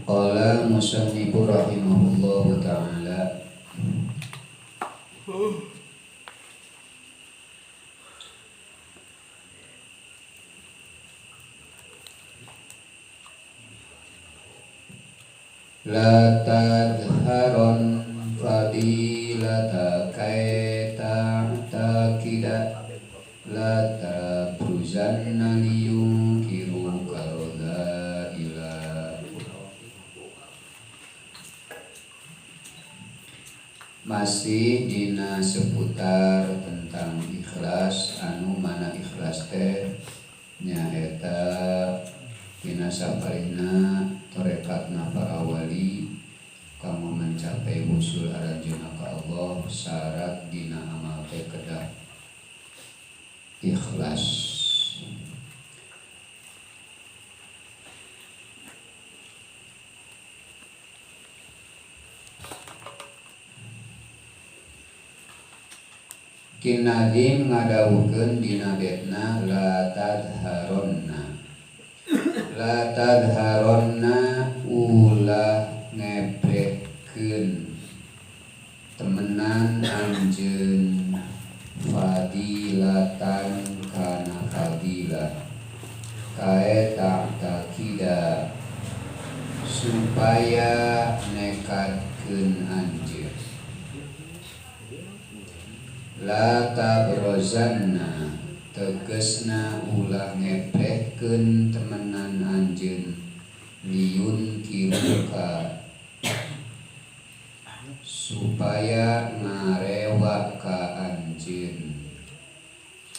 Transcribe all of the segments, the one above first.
Qala musannifu rahimahullahu ta'ala la tadharon fadilata kaita takida la tabruzanna liyungkiru karoda ila. Masih dina seputar tentang ikhlas, anu mana ikhlas teh nyaeta dina saparina torekatna para wali kamu mencapai usul arajuna ka Allah. Syarat dina amal teh kedah ikhlas. Kinadim ngadawukeun dina betna la tadharonna. La tadharonna ulah ngebrehkeun temenan anjeun fadilatan kana fadilah kae takida supaya nekatkeun anjeun. La tabrozanna tegesna ulah ngebrehkeun temenan anjeun liun kiruka supaya ngarewa ka anjeun.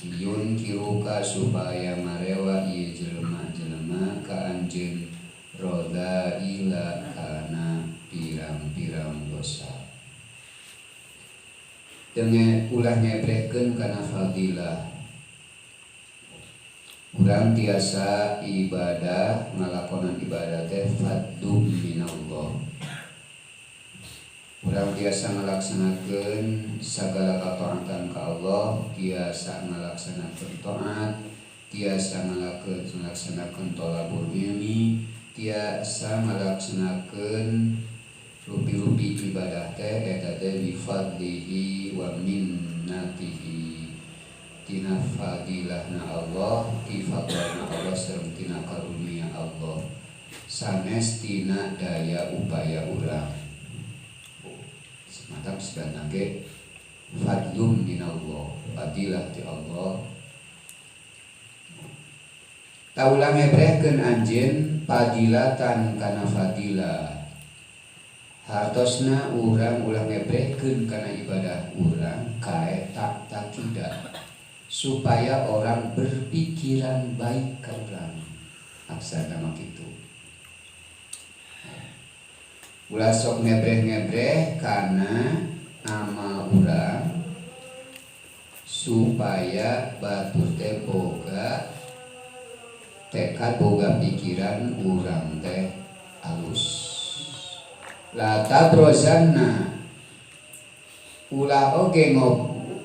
Liun kiruka supaya ngarewa ieu jelema-jelema ka anjeun roda ila kana pirang-pirang dosa. Dengan ulah nyebrehkeun kana fadilah. Urang tiasa ibadah ngalakonan ibadah teh fadlun minallah. Urang tiasa ngalaksanakeun sagala kataatan ka Allah, tiasa ngalaksanakeun taat, tiasa ngalaksanakeun thalabul ilmi, tiasa ngalaksanakeun rupi-rupi ibadah teh eta teh bi fadlihi wa minnatihi, tina fadilahna Allah, ti fadlana Allah sareng tina karunia Allah, sanes tina daya upaya urang. Sematap sedana ge fadlun minallah, fadilah ti Allah. Taulah ngebrehkeun anjeun fadilatan kana fadilah. Hartosna urang ulah ngebrehkeun kana ibadah urang kae tak takida supaya orang berpikiran baik ka urang. Aksana mah kitu. Ulah sok ngebreh-ngebreh kana amal urang supaya batur teh boga tekad boga pikiran urang teh alus. La tabrozanna ulah oge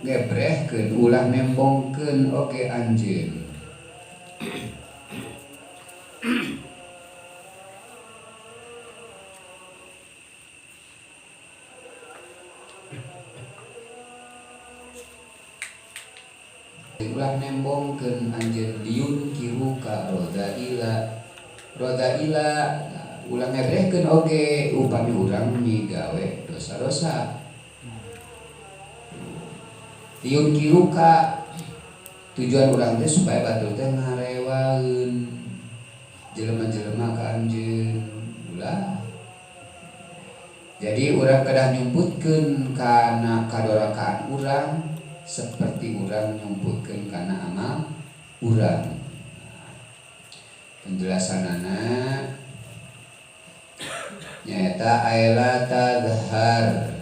ngebrehkeun, ulah nembongkeun oge anjeun. Ulah nembongkeun anjeun liun kiruka roda ila ulah ngebrehkeun oge upami urang migawe dosa-dosa. Liun kiruka tujuan urang teh supaya batur teh ngarewaeun jelema-jelema ka anjeun ulah. Jadi urang kedah nyumputkeun kana kadorakaan urang seperti urang nyumputkeun kana amal urang. Penjelasanana nyaeta aila tadhar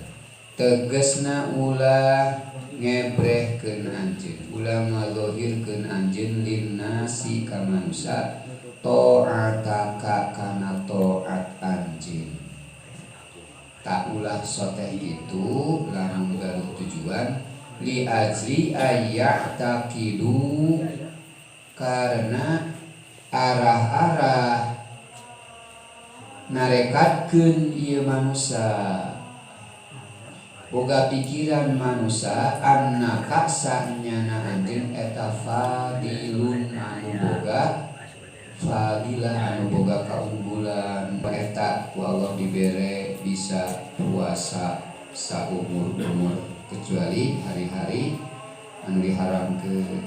tegesna ulah ngebrehkeun anjeun, ulah ngalohirkeun anjeun linnasi ka manusia ta'ataka kana ta'at anjeun. Tak ulah soteh itu larang galuh tujuan li ajli ayya'taqidu karena arah-arah narekatkeun ieu manusia boga pikiran manusia anna kasanyana anjeun eta fadilun anu boga fadilah anu boga kaunggulan eta ku Allah dibere bisa puasa saumur-umur kecuali hari-hari anu diharamkeun.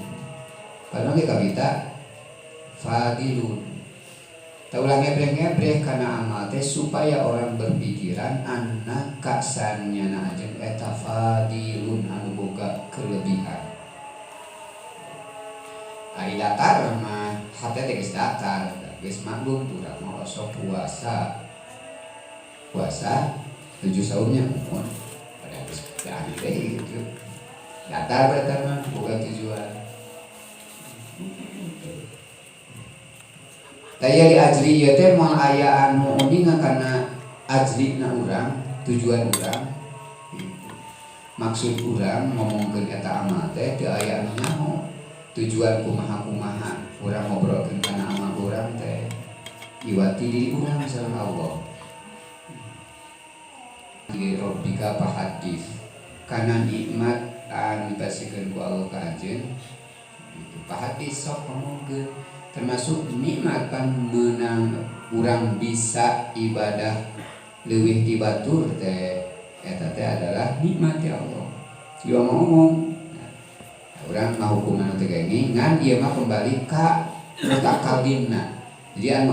Padahal ge kabita fadilun taulah ngebreh-ngebreh kana amal teh supaya orang berpikiran anna kasanyana anjeun eta fadilun anu boga kelebihan. Ari datar mah hate teh geus datar, geus maklum urang mah sok puasa 7 saumnya mun pada geus anu teh gitu. Datar berarti mah boga tujuan. Taya di ajli ieu teh moal aya anu uningan kana ajlina urang, tujuan urang. Maksud urang ngomongkeun eta amal teh teu aya anu nyaho. Tujuan kumaha-kumaha urang ngobrolkeun kana amal urang teh iwati diri urang sareng Allah. Di Rabbika fahadits kana nikmat anu dipasikeun ku Allah ka anjeun. Fahadits sok ngomongkeun termasuk nikmat pan menang urang bisa ibadah leuwih ti batur teh eta teh adalah nikmat ya Allah. Ieu ngomong urang ngahukum anu teh gini ngan ieu mah kembali ka mutakalimna. Jadi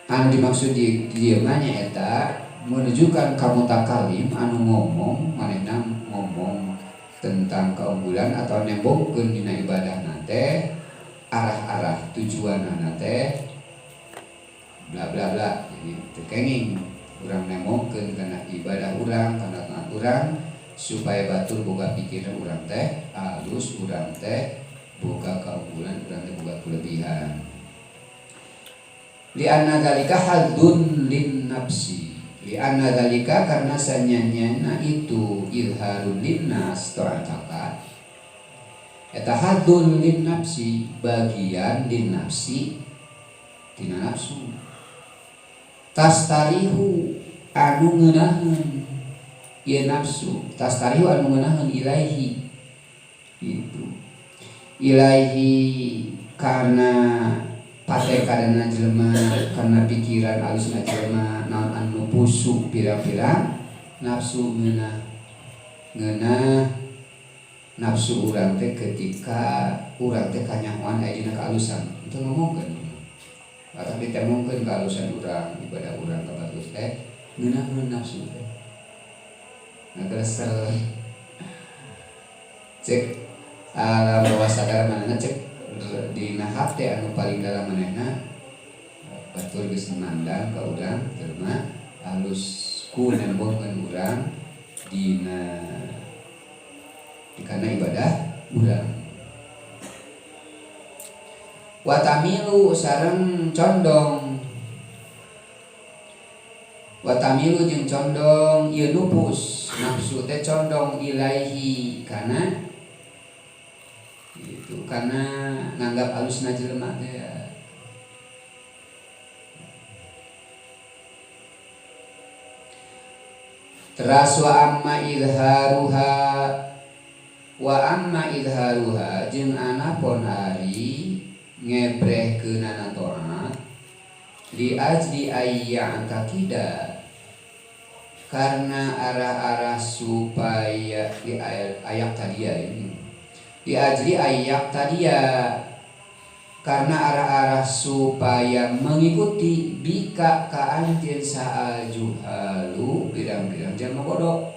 anu dimaksud di dieu mah nyaeta menunjukkan ka mutakalim anu ngomong manehna ngomong tentang keunggulan atau nembongkeun dina ibadah teh arah-arah tujuan teh bla bla bla. Jadi tekenging urang nemongkeun kana ibadah urang kana taat urang supaya batur boga pikiran urang teh alus, urang teh boga kaunggulan, urang teh boga kelebihan. Li anna dzalika hadzun lin nafsi. Li anna dzalika karena sanyanyana itu izharul linnas ta'ataka. Eta hadun lin nafsi bagian lin nafsi tina nafsu tastarihu anu ngeunaheun ieu nafsu tastarihu anu ngeunaheun ilaihi itu ilaihi kana patekadana jelema kana pikiran alusna jelema naon anu pusuk pirang-pirang nafsu ngeunah nafsu urang teh ketika urang teh kanyahoan aya dina kaalusan itu ngomongkeun atau ditemongkeun kaalusan urang ibadah urang ka batur teh ngeunaheun nafsu teh ngagresel cek alam bawah sadar manehna cek dina hate anu paling dalam manehna batur geus mandang ka urang terma alus ku nembongkeun urang dina karena ibadah urang. Watamilu sareng condong. Watamilu jeung condong ieu nupus nafsu teh condong ilaihi kana itu kana nganggap alusna jelema teh teras wa amma idharuha jeung anapun ari ngebrehkeunana taat li ajli ayya takida karena arah-arah supaya di ayat tadi ini di ajli ayat tadi karena arah-arah supaya mengikuti bika ka anjeun saal juhalu pirang-pirang jalma bodoh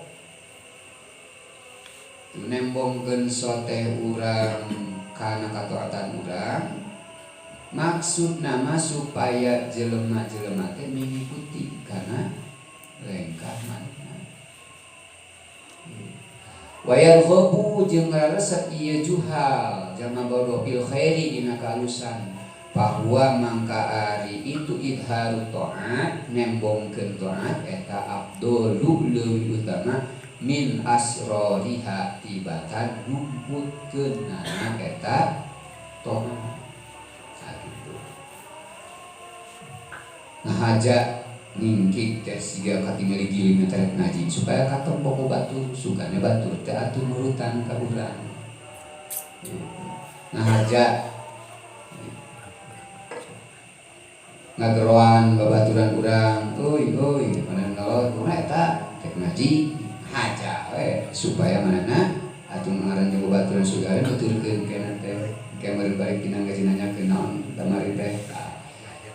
nembongkeun soteh urang kana kataatan urang maksud nama supaya jelema-jelema teh mengikuti kana lengkah manehna wayal ghabu jeung ngaresep ieu juhal jalma bodoh bil khairi dina kaalusan bahwa mangka ari itu idharu taat nembongkeun taat eta afdhalu leuwih utama min asroriha tibatan numputkeun nana eta taat gitu. ngahaja ningkik teh siga katingali giling terek ngaji supaya katong poko batur sugana batur teh atuh nurutan ka urang ngahaja ngageroan babaturan urang euy mana ngalot kumaha eta tek ngaji haja we supaya manehna atuh ngaran jeung babaturan sugana nuturkeun kana teh kemeureun balik dina ngaji nanyakeun naon kamari teh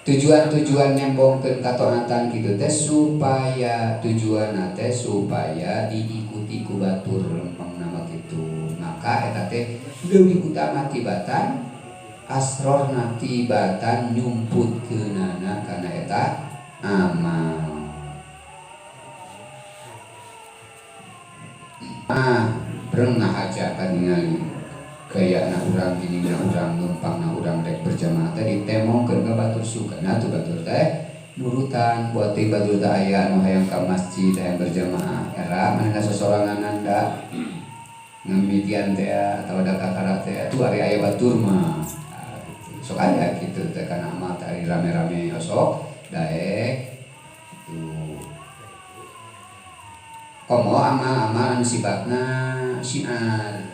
tujuan nembongkeun katoatan kitu teh supaya tujuanna teh supaya diikuti ku batur lempeng nama kitu maka eta teh leuwih utama tibatan asrorna tibatan nyumputkeunana kana eta amal berenah aja kan ningali gayana urang gininya urang numpangna urang rek berjamaah teh ditemongkeun ka batur sugana tuh batur teh nurutan buat teh batur teh aya nu hayang ka masjid hayang berjamaah era manehna sosorangan anda ngamitian teh atau ada kakara teh atuh ari aya batur mah sok aya kitu teh kana amal teh rame-rame sok daek tuh komo amal-amal anu sifatna syiar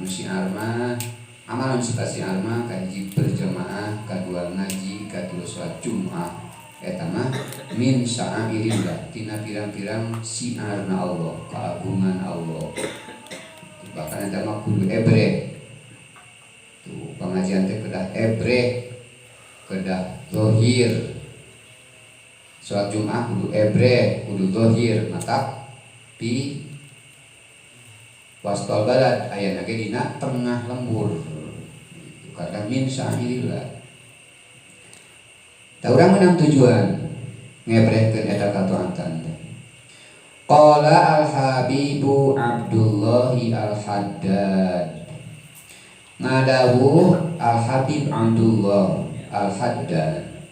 syiar mah amalan sifat syiar mah kahiji berjamaah kadua ngaji kadua salat Jumat eta mah min sya'airillah tina pirang-pirang syiarna Allah keagungan Allah bahkan eta mah kudu ebre tuh pengajian teh kedah ebre kedah zahir salat Jumat kudu ebre kudu zahir mata pi wastol balad ayana ge dina tengah lembur kadang min sya'airillah ta urang meunang tujuan ngebrehkeun eta katoatan teh qala al habibu Abdullah al Haddad ngadawu al habib Abdullah al Haddad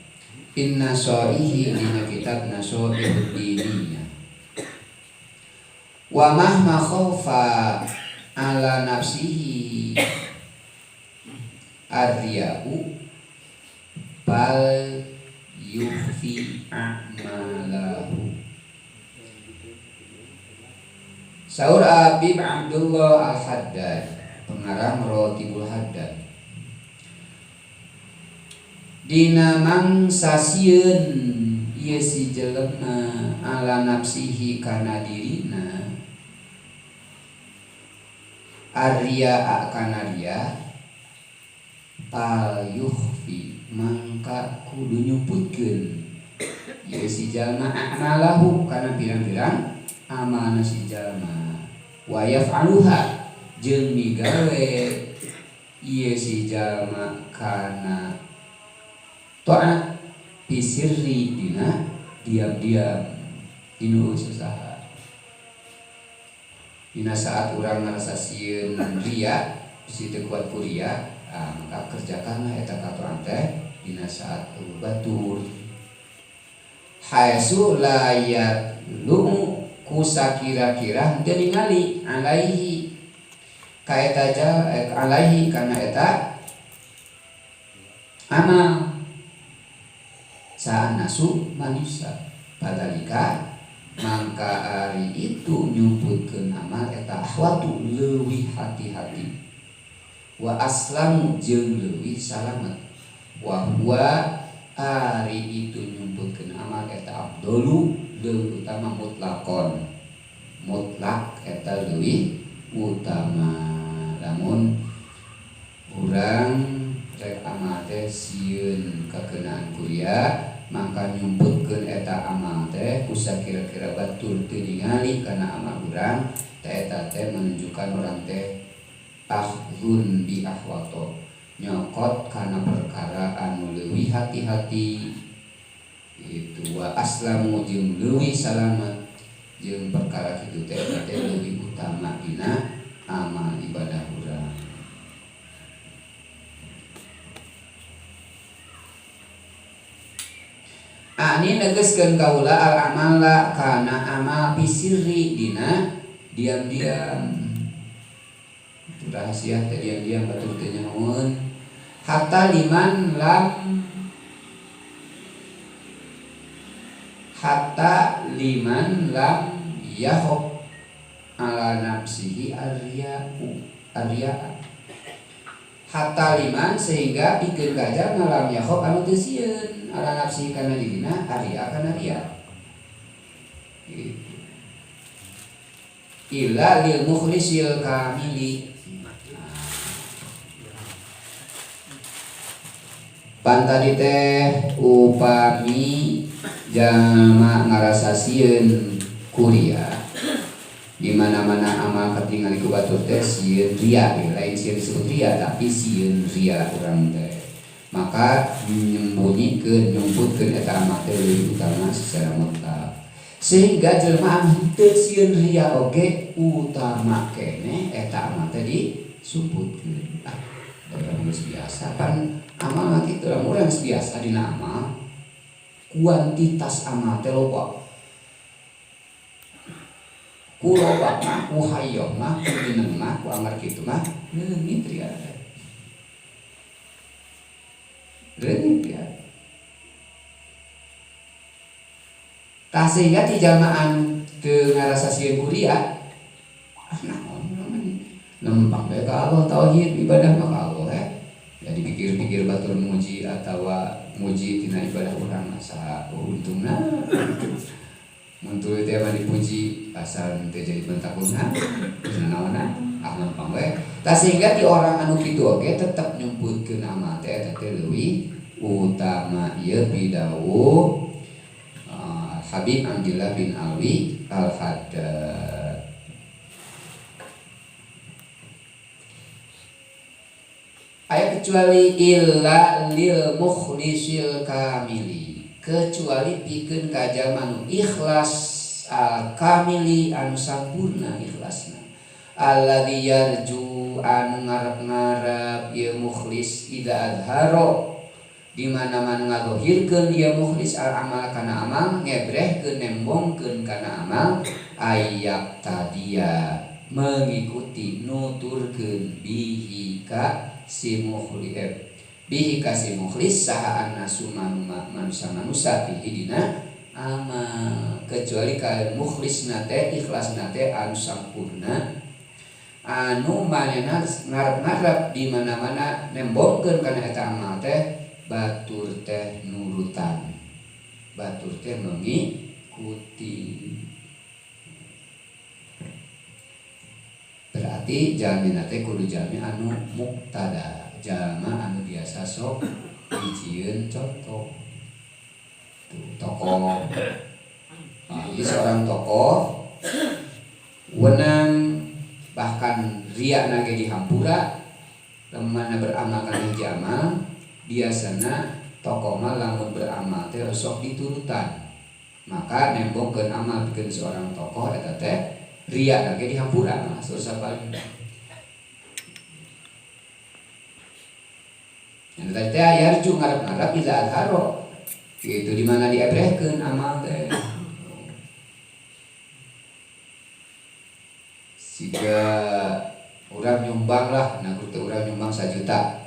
inna so'ihi dina kitab naso'ih diniyah wa mahma khaufa ala nafsihi ar-riya'u bal yukhfi a'malahu Saur Habib Abdullah Al-Haddad pengarang Rotibul Haddad dina mangsa sieun ieu si jelema ala nafsihi kana dirina arya kana riya al yukhfi mangka kudu nyumputkeun ieu si jalma amalahu kana pirang-pirang amalna si jalma wa yaf'aluha jeung migawe ieu si jalma kana taat bisirri dina diam-diam dinu usaha dina saat urang ngarasa sieun ria bisi teu kuat kuliah maka kerjakanlah eta katoran teh dina saat batur haitsu la yatlu kusakira-kira teu ningali alaihi ka eta alaihi kana eta amal nasu manusia padalika mangka ari itu nyumputkeun amal eta ahwatu leuwih hati-hati wa aslamu jeung leuwih salamet wa huwa ari itu nyumputkeun amal eta afdalu leuwih utama mutlakon mutlak eta leuwih utama lamun urang rek amal teh sieun kakeunaan kuliah maka nyumputkeun eta amal teh kusa kira-kira batur teu ningali kana amal urang teh eta teh menunjukkan orang teh ahzun bi ahwato nyokot kana perkara anu leuwih hati-hati itu wa aslamu jeung leuwih salamet jeung perkara kitu teh teh leuwih utama dina amal ibadah urang. Ani negeskeun kaula al amala kana amal bisirri dina diam-diam rahasia teh diam-diam batur teu nyahoeun hatta liman lam hatta liman lam yahob ala nafsihi arya'an hatta liman sehingga pikeun kajar ngalam yahob anu teu sieun ala nafsihi kana dirina arya kana ria gitu. Illa lil mukhlisil kamili pantadi teh upami jalma ngarasasieun kuliah di mana-mana amal ketinggalan ku batur teh sieun ria lain sieun disebut ria tapi sieun ria urang teh maka nyumputkeun eta amal teh leuwih utama secara mutlak sehingga jelema anu teu sieun ria oge utama kene eta amal teh disumputkeun daripada geus biasa kan amal mah kitu lamun urang geus biasa dina amal kuantitas amal teh loba ku loba mah ku hayong mah ku dineng mah ku amar kitu mah leungit ria leungit ya tah sehingga ti jalmaan teu ngarasasieun kuliah naon namanya lempang bae ka Allah tauhid ibadah mah ka Allah jadi pikir-pikir batur muji atawa muji tina ibadah urang asa untungna muntul teh mah dipuji asal teu jadi bentakuna naonna lempang bae tah sehingga ti orang anu kitu oge tetep nyumputkeun amal teh eta teh leuwih utama ieu bidawuh Habib Abdullah bin Alwi Al-Haddad. Ayat kecuali illa lil mukhlisil kamili kecuali pikeun ka jalma nu ikhlas al kamili anu sampurna ikhlasna alladzi yarju anu ngarep-ngarep ieu mukhlis ida adharo di mana-mana ngadohirkeun ieu mukhlis al amal kana amal ngebrehkeun nembongkeun kana amal ayak tadia mengikuti nuturkeun bihi ka si mukhlis saha annasu manusia bihi dina amal kecuali ka mukhlisna teh ikhlasna teh anu sampurna anu manehna ngarep-ngarep di mana-mana nembongkeun kana eta amal teh batur teh nurutan batur teh mengikuti berarti jalmina teh kudu jalmi anu muktada jalma anu biasa sok dijieun contoh tokoh ini seorang tokoh wenang bahkan ria nage dihampura lemana beramal kana hiji amal biasana tokoh mah lamun beramal teh resok diturutan maka nembongkeun amal pikeun seorang tokoh eta teh ria lagi dihampura mah susah paling yang tadi teh yarju ngarep-ngarep ila adharo gitu di mana diebrehkeun amal teh siga urang nyumbang lah nah kudu urang nyumbang 1 juta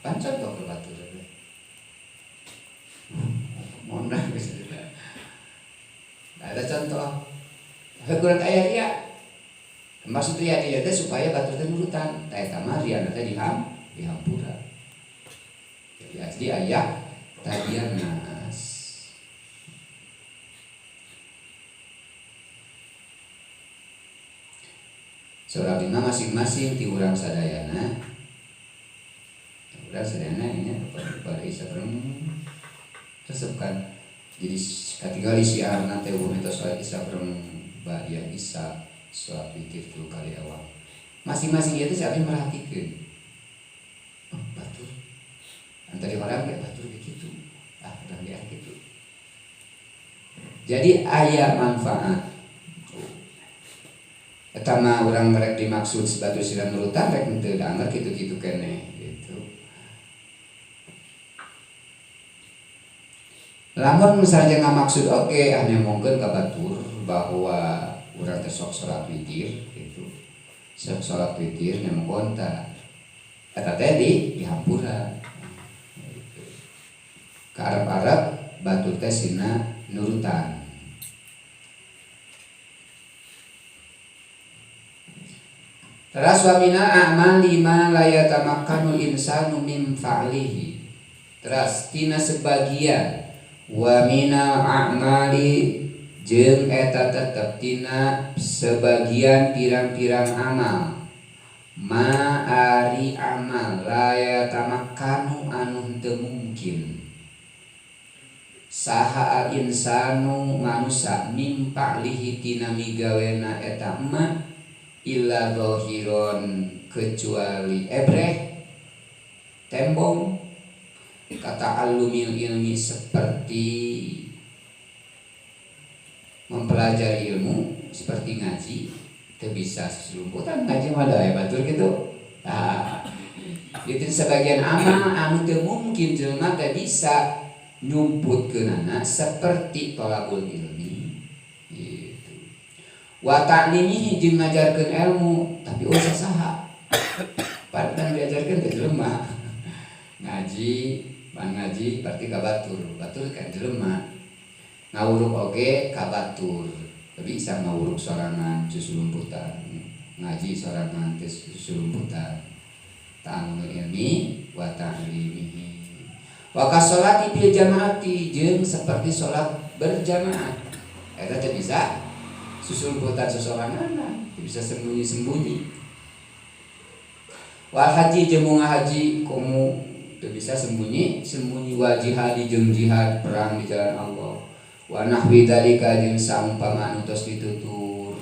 kan contoh ke batur mona geus ada contoh heukeun aya ria maksud ria teh supaya batur teh nurutan tah eta mah ria teh dihampura jadi asli aya tadian nas surah lima masing-masing ti urang sadayana sedana ini pada isa tersebutkan jadi kategori siar nanti umum itu soal isa dia isa sholat witir 10 kali awal masing-masing itu siapa yang merhatikan batur antara orang kayak batur begitu orang dia gitu jadi aya manfaat etama orang mereka dimaksud sebagai silang nurutan rek teu anggar gitu-gitu kene gitu. Lamun misalnya nggak maksud oke, hanya mungkin ke batur bahwa urang teh sok salat witir gitu. Sok salat witir nya mongkonta. Eta teh dihampura. Ka Arab-Arab batur teh sina nurutan. Teras wa minal a'mali ma la yatamakkanul insanu min fa'lihi. Teras tina sebagian wa minal a'mali jeung eta tetep tina sebagian pirang-pirang amal ma ari amal la tamakkanu anu teu mungkin saha al insanu manusia mimpa lihi tina migawena eta ma illa zahiron kecuali ebreh tembong kata alumil ilmi seperti mempelajari ilmu seperti ngaji itu bisa selumputan ngaji mah da batur gitu. Nah, itu sebagian amal anu teu mungkin jelema teh bisa nyumputkeunana seperti tolabul ilmi gitu. Wa ta'limihi jeung ngajarkeun ilmu tapi usah saha. Padahal diajarkeun teh jelema ngaji, ban ngaji berarti ka batur kan jelema. Ngawuruk oge kabatur bisa ngawuruk sorangan susulumputan ngaji sorangan susulumputan ta'allumul ilmi wa ta'limihi wa kasolati bil jamaati jeung seperti salat berjamaah eta teh bisa susulumputan sosorangan bisa sembunyi-sembunyi wal haji jeung ngahaji komo teu bisa sembunyi wa jihadi jeung jihad perang di jalan Allah wa nahwi dalika jeung saumpama anu tos ditutur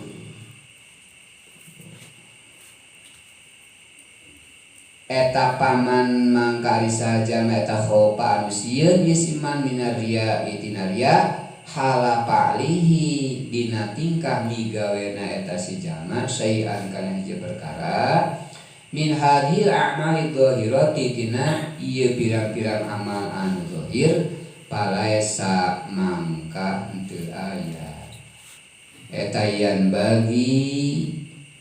eta paman mangkari saja eta khopa anu sieun bisiman minaria itinaria hala pa'lihi dina tingkah migawena eta si jalma sayan kana hiji perkara min hadhil a'mali dhahirati tina ieu pirang-pirang amal anu zahir palaesa mangka henteu aya eta yan bagi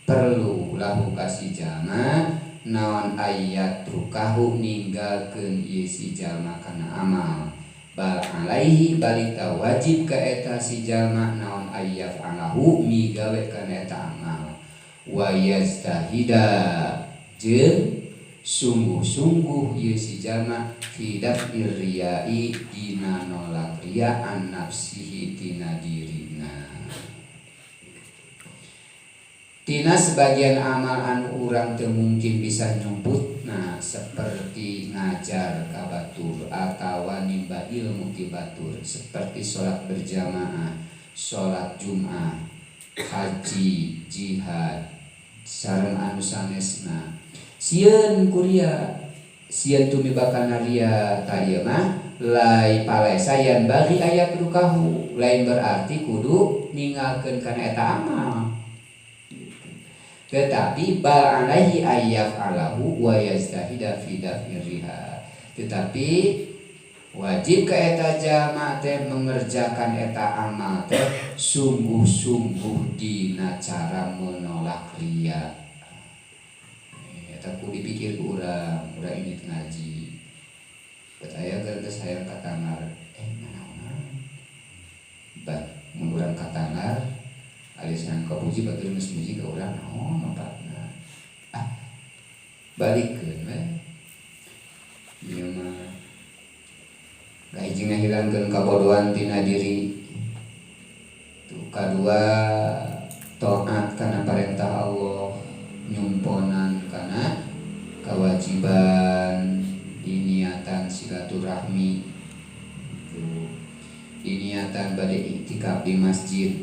perlu lahu kasih jalma naon ayat rukahu ninggalkeun ieu si jalma kana amal bal alaihi balita wajib ka eta si jalma naon ayyaf alahu migawe kana eta amal wa yastahida jeung sungguh-sungguh ieu si jalma fi daf'ir riya'i dina nolak riya an nafsihi tina dirina. Tina sebagian amal anu urang teu mungkin bisa nyumputna seperti ngajar ka batur atawa nimba ilmu ti batur seperti salat berjamaah, salat Jumat, haji, jihad, sareng anu sanesna. Sieun kuria sieun tumibakana ria ta ieu mah lai palesayan bagi ayat rukahu lain berarti kudu ninggalkeun kana eta amal tetapi bal alaihi ayyaf alahu wa yastahida fi dafiriha tetapi wajib ka eta jalma teh mengerjakan eta amal teh sungguh-sungguh dina cara menolak ria. Aku dipikir urang ini ngaji percaya geus hayang katangar naon bat mun urang katangar alis nang kapuji batur geus muji ka urang naon mapatna balikeun we ieu mah gahiji ngahilangkeun kabodohan tina diri tu kadua taat kana perintah Allah nyumponan kana kewajiban diniatan silaturahmi diniatan bade iktikaf di masjid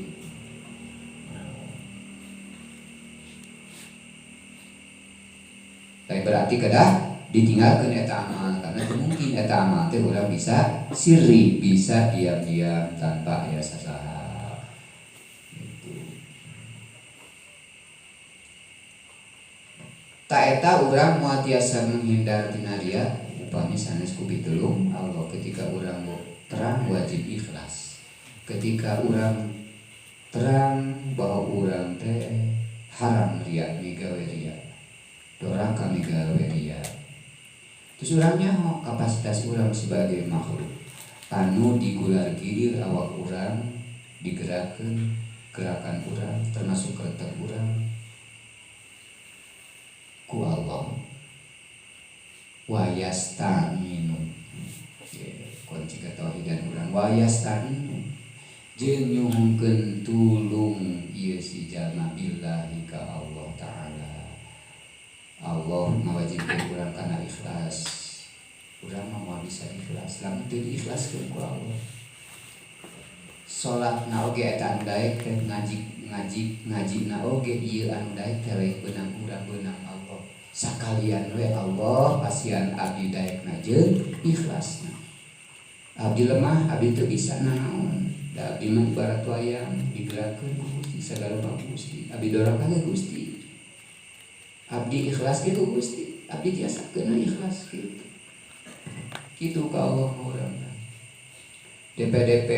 tapi berarti kedah ditinggalkan eta amal karena mungkin eta amal teh urang bisa sirri bisa diam-diam tanpa aya sasaha. Tak eta urang moal tiasa menghindar tina ria upami sanes ku pitulung Allah ketika urang terang wajib ikhlas ketika urang terang bahwa urang teh haram ria migawe ria doraka migawe ria terus urangnya kapasitas urang sebagai makhluk anu digular gilir awak urang digerakkan gerakan urang termasuk ketek urang ku Allah wa yasta'inu kunci ketauhidan urang wa yasta'inu jeung nyuhungkeun tulung ieu si jalma billahi ka Allah taala. Allah ngawajibkeun urang kana ikhlas. Urang mah moal bisa ikhlas, lamun teu diikhlaskeun ku Allah. Salatna oge eta anu daek teh ngajina oge ieu anu daek teh lain beunang urang beunang Allah. Sakalian we Allah pasian abdi daekna jeung ikhlasna. Abdi lemah, abdi teu bisa naon. Da abdi mah ibarat wayang digerakkeun ku Gusti sagala rupa Gusti. Abdi doraka ge Gusti. Abdi ikhlas ge ku Gusti. Abdi tiasakeun ikhlas kitu. Kitu ka Allah urang. DPDP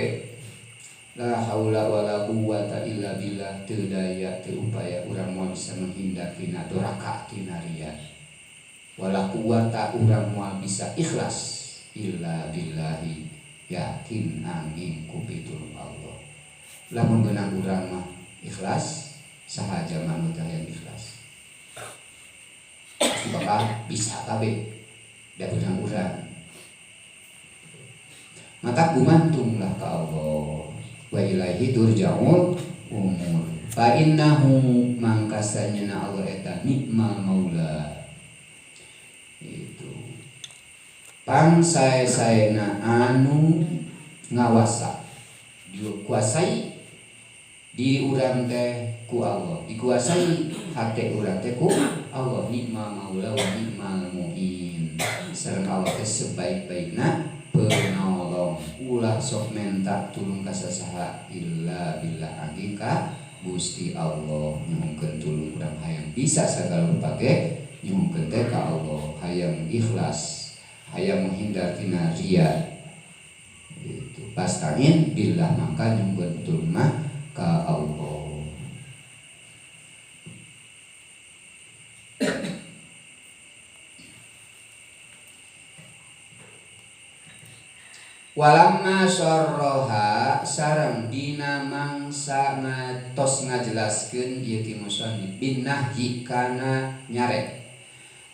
la haula wala quwwata illa billah teu daya teu upaya urang moal bisa menghindar tina doraka tina riya. Wala quwwata urang moal bisa ikhlas illa billahi yakin angin kupitulung Allah. Lamun beunang urang mah ikhlas sahaja manut yang ikhlas. Bakal bisa kabeh da beunang urang. Mata gumantunglah ka Allah. Wa ilaihi turja'ul umur. Fa innahu mangkasanya Allah eta nikmal maula. Itu pangsae-saena anu ngawasa dikuasai diri urang teh ku Allah, dikuasai hate urang teh ku Allah. Nikmal maula wa nikmal mu'in. Sareng Allah teh sebaik-baikna penolong. Ulah sok menta tulung ka sasaha illa billah angin ka Gusti Allah. Nyuhungkeun tulung urang hayang bisa sagala rupa ge nyuhungkeun teh ka Allah, hayang ikhlas, hayang menghindar tina riya. Itu pastain billah maka nyuhungkeun tulung mah ka Allah. Walamma syarraha sareng dina mangsa ngatos ngajelaskeun ieu ti musannif bin nahyi kana nyarek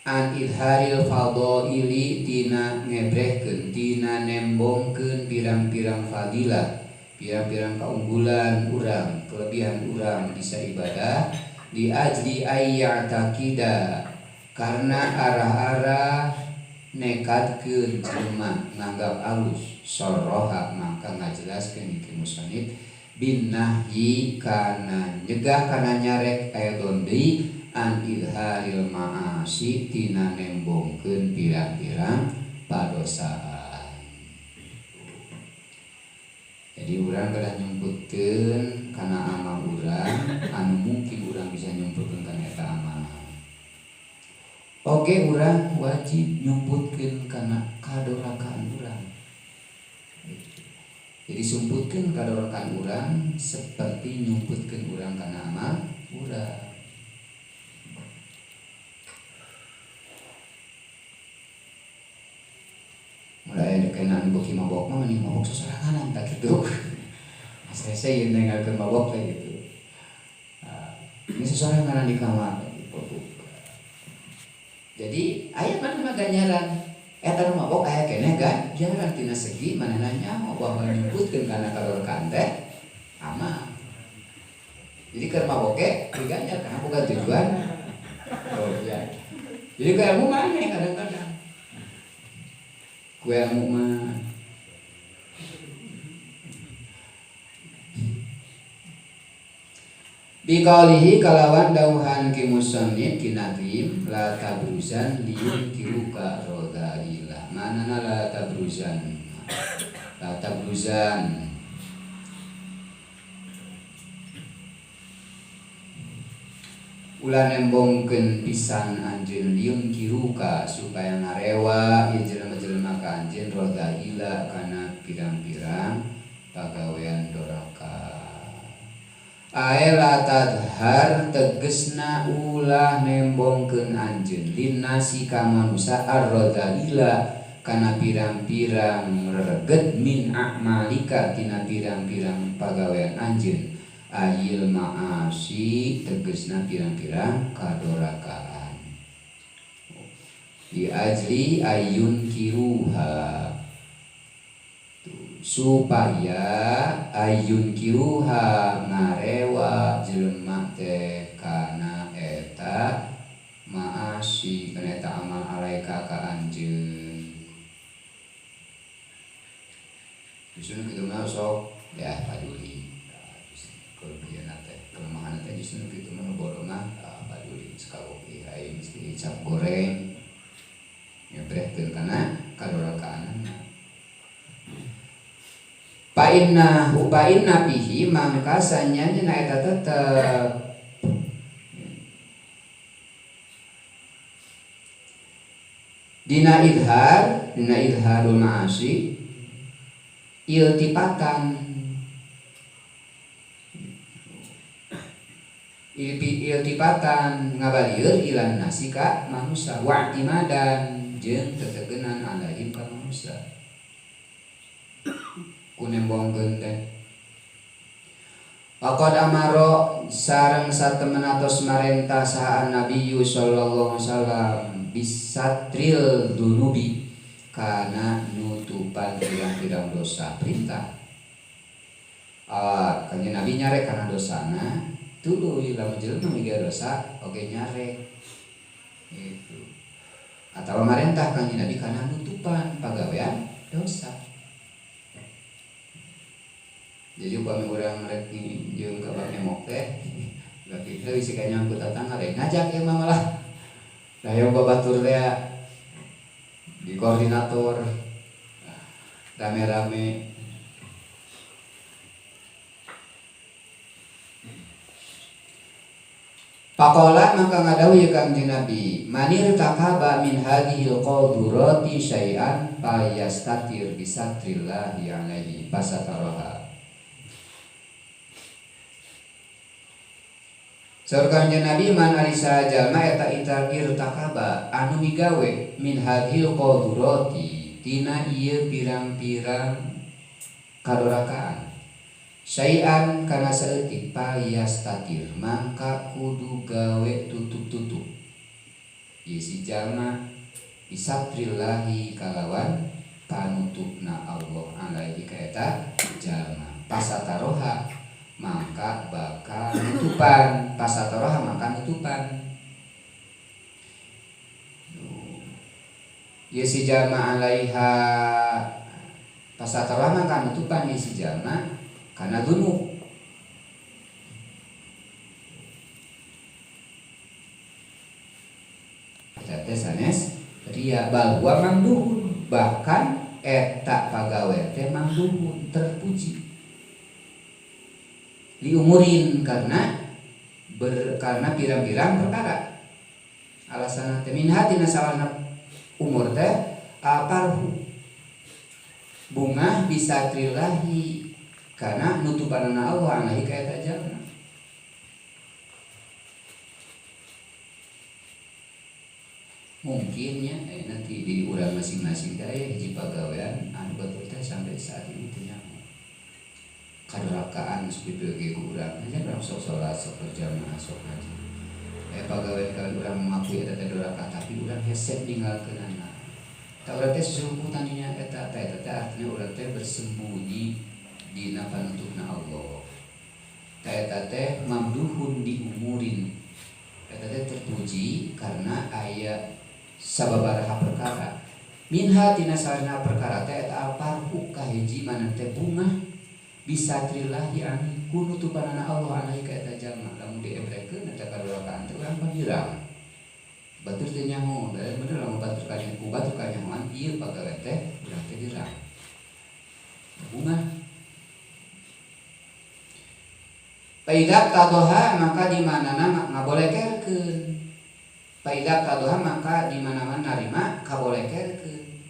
an idharil fadhaili tina ngebrehkeun tina nembongkeun pirang-pirang fadilah, pirang-pirang keunggulan urang, kelebihan urang bisa ibadah di ajli ayya'taqida karena arah-arah nekatkeun jelema nganggap alus sarroha maka ngajelaskeun ieu musannif bin nahyi kana nyegah kana nyarek aidon deui an idharil ma'asi tina nembongkeun pirang-pirang padosaan. Jadi urang kedah nyumputkeun kana amal urang anu mungkin urang bisa nyumputkeun kana eta amal. Oge urang wajib nyumputkeun kana kadorakaan urang. Jadi sumputkeun kadorakaan urang seperti nyumputkeun urang kana amal urang. Mulai kenaan beki mabok mah mending mabok sasorangan tak kitu. Saya nengalkeun mabok teh gitu. Ini sasorangan di kamar gitu. Jadi aya mana ganjaran eta nu mabok aya keneh ganjaran tina segi manehna nyaho bahwa nyumputkeun kana kadorakaan teh amal. Jadi keur maboke diganjar karena boga tujuan. Oh iya. Jadi keur ilmu maneh kadang-kadang. Ku ilmu mah biqalihi kalawan dauhan ki musannif ki nazim la tabruzan liyun kiruka rodailah. Manana la tabruzan? La tabruzan ulah nembongkeun pisan anjeun liyun kiruka supaya ngarewa ieu jelema-jelema ka anjeun rodailah kana pirang-pirang pagawean doraka. Aela tadhar tegesna ulah nembongkeun anjeun linnasi ka manusa ar-radhaila kana pirang-pirang reget min a'malika tina pirang-pirang pagawean anjeun ayil ma'asi tegesna pirang-pirang kadorakaan di ajli ayun kiruha supaya ayun kiruha ngarewa jelema teh kana eta ma'asi kana eta amal alaika ka anjeun. Justru kita mah sok ya paduli. Kelebihan teh, kelemahan teh justru kita mah bodoh mah paduli sekali aing mesti cap goreng. Ya berarti kana kadorakaan. Painna bihi mangka sanyanya na eta tetep dina idharul ma'asi iltipatan ngabalieun ilan nasika manusia wa'timadan jeung tetegenan alaihim ka manusia kunembongkeun teh Faqad amaro sareng satemenatos marentah saha Nabiyyu sallallahu alaihi wasallam bisatril dunubi kana nutupan pirang-pirang dosa perintah. Kanjeng Nabi nyare kana dosana tuluy lamun jelema miga dosa oge nyare. Gitu. Atawa marentah kanjeng Nabi kana nutupan pagawean dosa. Jadi upami urang rek jeung ka bab nemok teh berarti teh bisi ka nyangkut tatangga rek ngajak ieu mah malah. Dayong babatur teh di koordinator rame-rame Pakola maka ngadawi ya Kanjeng Nabi manir takaba min hadhil qadurati syai'an fayastatir bisatrillahi alaihi pasataraha. Saur Kanjeng Nabi man ari sajalma eta itakir takaba anu migawe min hadhil qadurati tina ieu pirang-pirang kadorakaan syai'an kana saeutik payastatir mangka kudu gawe tutup-tutup ieu si jalma bisatrillahi kalawan panutupna Allah alaihi ka eta jalma pasataroha maka bakal nutupan pasataroha maka nutupan ieu si jalma alaiha pasataroha maka nutupan ieu si jalma kana dunuk eta teh sanes ria bahwa mangduhun bahkan eta pagawe teh mangduhun terpuji diumurin karena pirang-pirang perkara alasan teh min hatina sawarna umur teh aparhu bunga bisa trilahi karena nutupanana Allah alaihi ka eta jalma mungkinnya nanti di urang masing-masing teh aya hiji pagawean anu betul teh sampai saat ini teh nyaho kadorakaan seperti urang aja urang sok salat sok berjamaah sok ngaji pagawean kalau urang mengakui eta teh doraka tapi urang hesep ninggalkeunana ta urang teh sesungguhna nya eta teh artinya urang teh bersembunyi dina panutupna Allah. Eta teh mamduhun diumurin. Eta teh terpuji karena aya sababaraha perkara. Minha tina sarana perkara teh eta alparhu ka hiji mana teh bunga bisa trillahi ani kunutupanana Allah alaihi ka eta jalma lamun diebrekeun eta kadorakaan teh urang pagirang. Batur teh nyaho, da bener lamun batur ka nyahoan ieu pagawe teh urang teh girang. Bunga Paidak tadoha maka di mana-mana ngabolekerkeun. Paidak tadoha maka di mana-mana narima kabolekerkeun.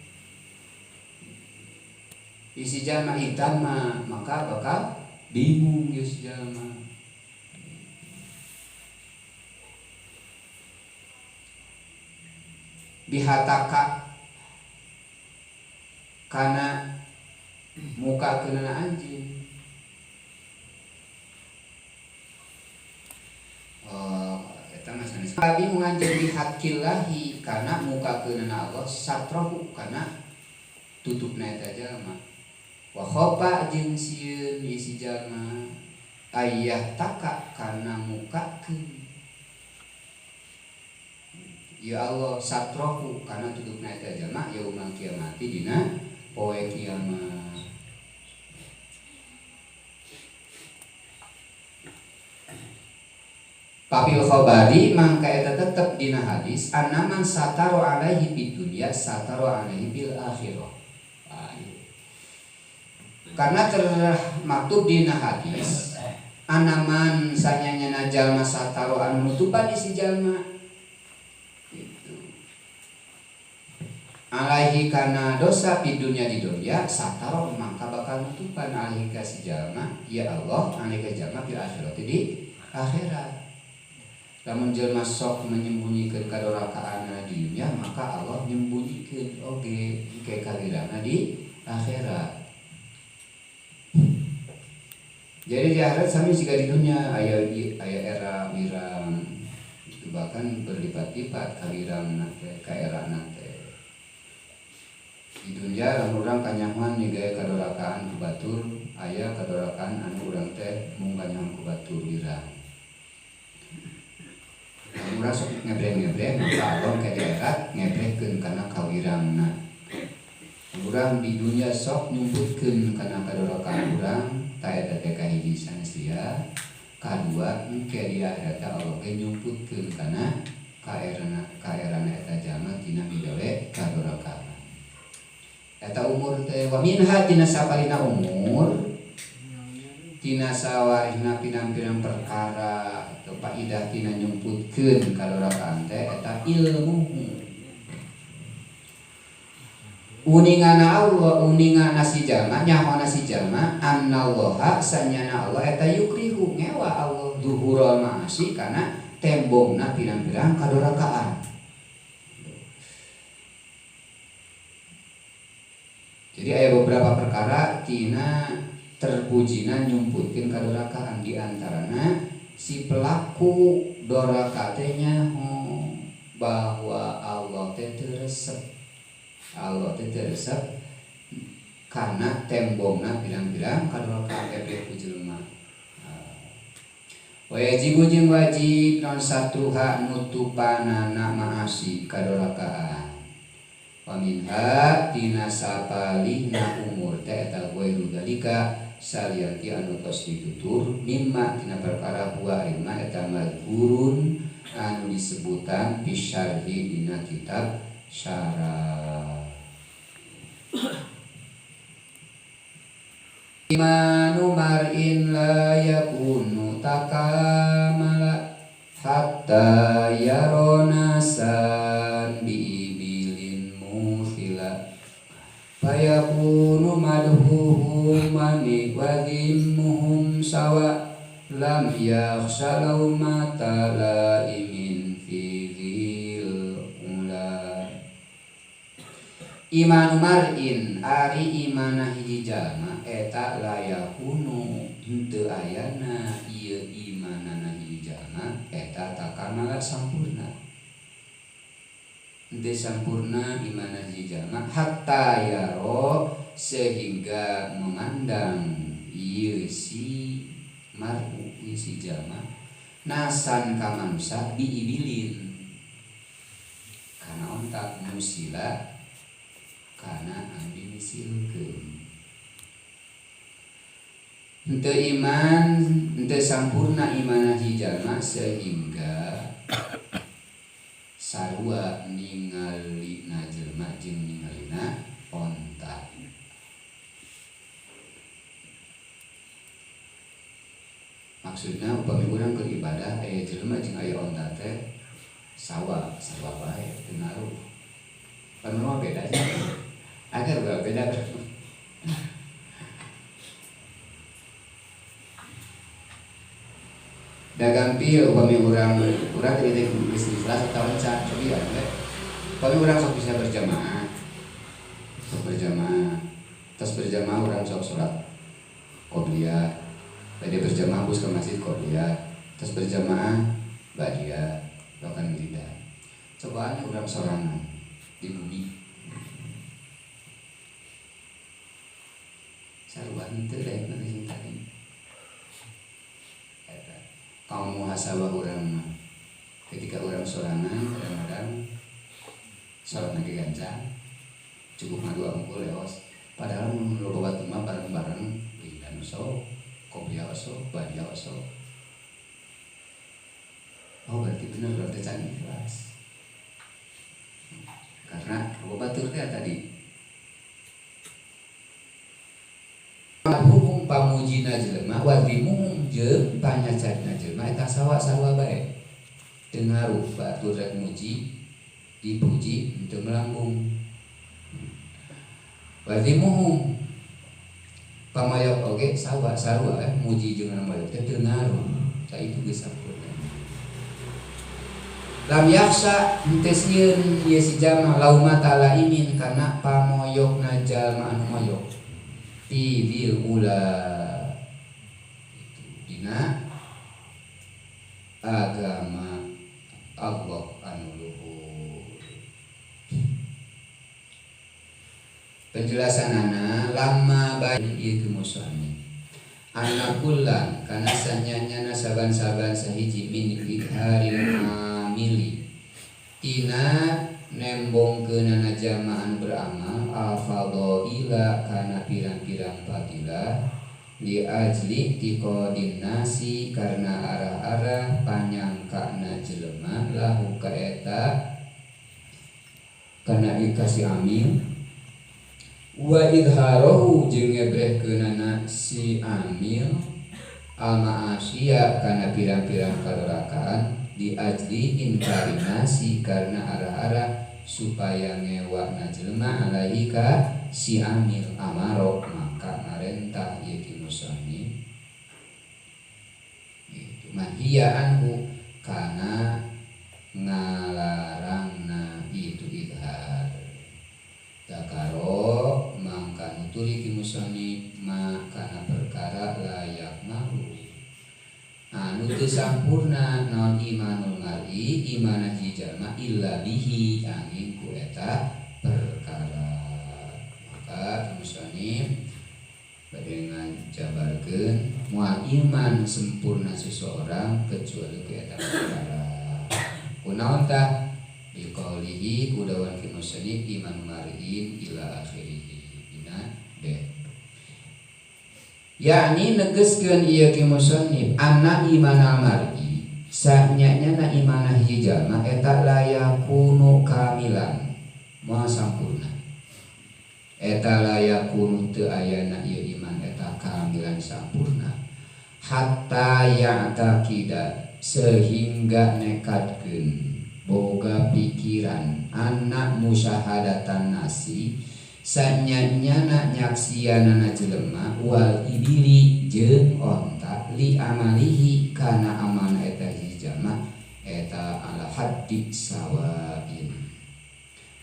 Isi jalma hitam maka bakal bingung geus jalma. Bihataka karena muka kenana anjing. Eta mah sanes. Abi menganjing di hakillahi karena muka kenana Allah, satrohu karena tutupna eta jalma. Wa khofa jeung sieun si jalma ayah taka karena mukakeun. Ya Allah satrohu karena tutupna eta jalma yaumul kiamati dina poe kiamat. Papil khabari mangka eta tetep dina hadis annaman sataro alaihi fid dunya sataro alaihi bil akhirah. Karena termaktub dina hadis annaman sanyanyana jalma sataro anu nutupan isi jalma gitu. Alaihi kana dosa fid dunya di dunya sataro mangka bakal nutupan alaihi ka si jalma ya Allah alaihi ka jalma fil akhirah di akhirat. Lamun jelma sok menyembunyikan kadorakaana di dunia maka Allah nyembunyikan oge ke kalirana di akhirat. Jadi di akhirat sami jika di dunia aya era wirang itu bahkan berlipat-lipat kalirang nate ka era nate. Di dunia lamun urang kanyaman nigaya kadorakaan ku batur aya kadorakaan anu urang teh mung kanyaman ku batur wirang. Urang sok ngebreng-ngebreng maka Allah ke daerah ngebrekeun kana kawirangna. Urang di dunia sok nyumputkeun kana kadorakaan urang ta eta teh kahiji sanes dia. Kadua engke di akhirat Allah ge nyumputkeun kana kaerana eta jalma tina midole kadorakaan. Eta umur teh wa minha tina sapalina umur tina sawarihna pirang-pirang perkara atau faidah tina nyumputkeun kadorakaan teh eta ilmu. Uningana Allah uningana si jalma nyahona si jalma annallaha sanyana Allah eta yukrihu ngewa Allah duhurul ma'asi kana tembongna pirang-pirang kadorakaan. Jadi ada beberapa perkara tina terpujina nyumputkeun kadorakaan di antarana si pelaku doraka teh nyaho bahwa Allah teh teu resep. Allah teh teu resep karena tembongna pirang-pirang kadorakaan teh ku jelema. Wa yajibu jeung wajib non satruha nutupanana maasi kadorakaan. Wa minha tina sapalihna umur teh eta ghairu dalika salianti anu tos ditutur mimma tina perkara huwa ilma eta mazkurun anu disebutan fi syarhi dina kitab syarah. Imanu mar'in la yakunu takamala hatta yarona san biibilin muthila fayakunu madhuhum mani wadhimmuhum sawa lam yakhshalau mata laimin fi dhil ula. Imanu mar'in ari imana hiji jalma eta layakunu henteu ayana ieu imanana hiji jalma eta takamala sampurna. Henteu sampurna imana hiji jalma hatta yaro sehingga memandang ieu si mar'u si jalma nasan ka manusia diibilin kana ontak musila kana anu misilkeun. Henteu iman henteu sampurna imanna si jalma sehingga sarua ningalina jelma jeung ningalina onta. Maksudna upami urang keur ibadah aya jelema jeung aya onta teh sawa bae teu ngaruh. Panu beda aja. Agar beda. Dagang pil upami urang teh bisnis kelas atau rencan cobi ya. Upami urang sok bisa berjamaah. tos berjamaah orang sok sholat qobliyah, bade berjamaah bus ke masjid qobliyah, tos berjamaah badiah bahkan tidak. Cobaan orang sorangan di bumi saruan teu daek nanti tadi. Kamu muhasabah orang ketika orang sorangan kadang-kadang sholat lagi gancang cukup ngadu angkul leos padahal menurut babat mah bareng-bareng dan so qobliyah so badiah so. Oh berarti benar berarti can ikhlas karena batur teh tadi hukum pamujina jelema wadrimuhum jeung panyacarina jelema eta sawa-sawa bae teu ngaruh batur rek muji dipuji untuk melambung. Wadrimuhum pamayok oge sawa sarua muji jeung pamayok teu ngaruh sa itu geus sampurna. Lam yaksa henteu sieun ieu si jalma laumata laimin kana pamoyokna jalma anu moyok tidil ula dina agama Allah anu luhur. Penjelasanana lama bayi ieu musannif anakullan kana sanyanyana saban-saban sahiji min idharil amili tina nembongkeunana jama'an beramal al-fadhaila kana pirang-pirang fadilah li ajli tiqadin nasi karena arah-arah panyangkana jelema lahu ka eta kana dikasih amil wa idharahu jeung ngebrehkeunana si amil al-ma'asyiya kana pirang-pirang kadurakaan di ajli inkari nasi karena arah-arah supaya ngewakna jelema alaihi ka si amil amaro maka marentah ieu ki musannif itu mahia anhu kana ngalarangna itu idhar dakaro mangka nutuli ki musannif makana perkara layak maru anu teu sampurna naon imanul mar'i imanah jalma illa bihi angin ku eta perkara. Maka musannif bade ngajabarkeun moal iman sempurna seseorang kecuali ku eta perkara. Kunaon tah biqaulihi kudawan ki musannif iman mar'in ila akhirih dina de yakni negeskeun ieu ki musannif anna imanal mar'i sanyana imanah jalma eta layakunu kamilan moal sampurna eta layakunu teu ayana ieu iman eta kamilan sampurna hatta ya'taqida sehingga nekatkeun boga pikiran anak musyahadatan nasi sanyanyana nyaksianana jelema wal ibili jeung onta li amalihi kana amanah eta jalma eta ala haddi sawain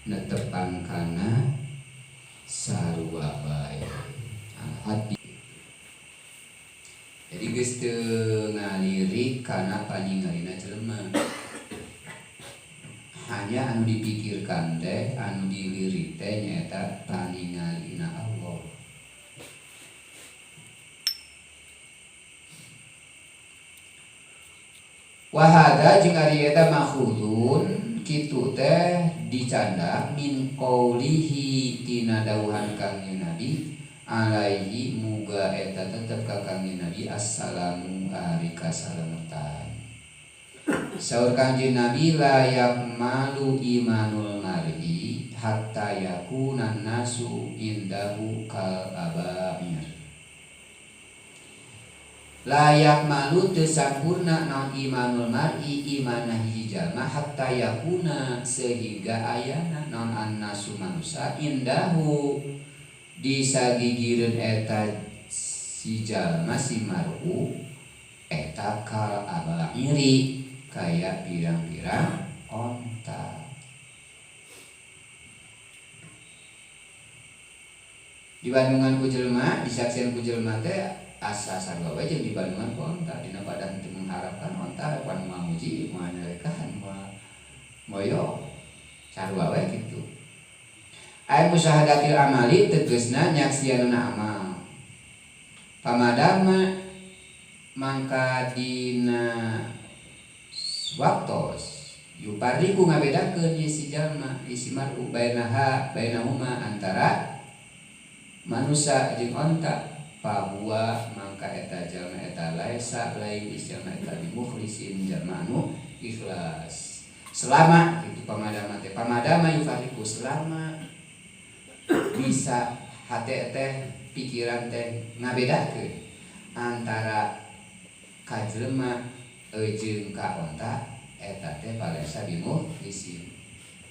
netepan kana sarua bae ala haddi. Jadi geus teu ngalirik kana paningalina jelema hanya anu dipikirkan teh anu dilirik teh nyaeta paningalina Allah. Wahada jeung ari eta makhudun kitu teh dicanda min qaulihi tina dawuhan Kangjeng Nabi alaihi muga eta tetep ka Kangjeng Nabi assalamu ari kasalametan. Saur Kangjeng Nabi la yakmalu imanul mar'i hatta yakuna nasu indahu kal abair. Layak malu teu sampurna naon imanul mar'i imanah jalma hatta yakuna sehingga ayana naon annasu manusia indahu disagigireun eta si jalma si mar'u eta kal abairi kaya pirang-pirang onta. Di Bandungan ku jelema, disaksian ku jelema teh asa sarua we jeung di Bandungan ku onta dina badan teu mengharapkan onta pan mamuji moal nyarekan moyo sarua we kitu. Ai musyahadatil amali tegasna nyaksianna amal. Pamadama mangka dina waktos yupariku ngabedakeun ieu si jalma isi mar'u bainahuma antara manusia jeung onta pahuwa mangka eta jalma eta laisa lain jalma eta mukhlisin jalma anu ikhlas selama itu pamadama yufariku selama bisa hate teh pikiran teh ngabedakeun antara kajelema jeung ka onta eta teh palesa bimukhlisin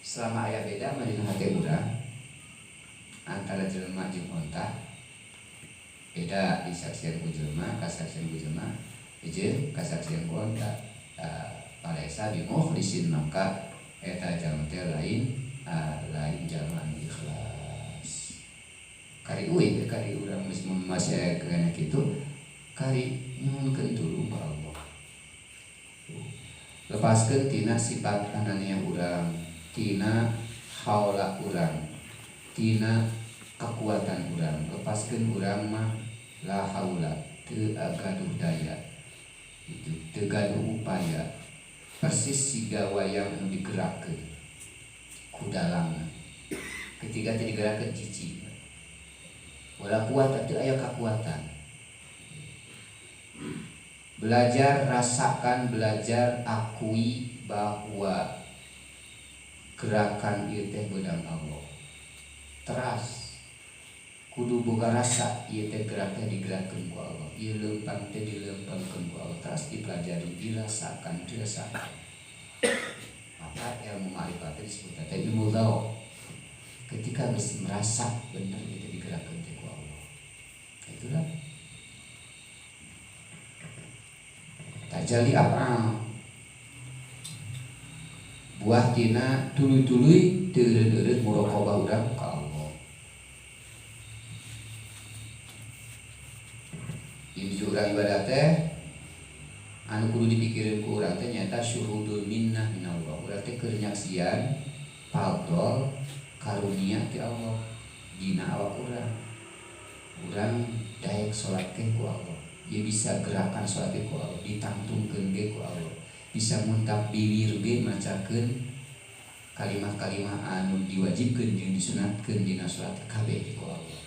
selama aya beda mah dina hate urang antara jelema jeung onta beda disaksian ku jelema kasaksian ku jelema jeung kasaksian ku onta palesa bimukhlisin maka eta jalma teh lain jalma anu ikhlas kari uing kari urang masih kena kitu kari nyuhunkeun tulung ka Allah lepaskeun tina sifat anania urang tina haula urang tina kekuatan urang lepaskeun urang mah la haula teu gaduh daya itu teu gaduh upaya persis siga wayang anu digerakkeun ku dalangna ketika teu digerakkeun cici wala kuat teu aya kekuatan belajar rasakan belajar akui bahwa gerakan ieu teh beudang Allah teras kudu boga rasa ieu teh gerak teh digerakkeun ku Allah ieu leumpang teh dileumpangkeun ku Allah teras dipelajari dirasakan maka ilmu ma'rifat teh disebut teh ilmu dzauq ketika geus merasa bener ieu teh digerakkeun teh ku Allah itulah tajali apa buah tina tuluy-tuluy teureud-eureud muraqabah urang ka Allah. Hiji urang ibadah teh anu kudu dipikirkeun ku urang teh nyaeta syuhudul minnah minallah. Urang teh keur nyaksian fadl karunia ti Allah dina awak urang. Urang daek salat teh ku Allah. Dia bisa gerakan salat ku Allah, ditantungkeun ge ku Allah. Bisa muntap bibir ge macakeun kalimat-kalimat anu diwajibkeun jeung disunatkeun dina salat kabeh ku Allah.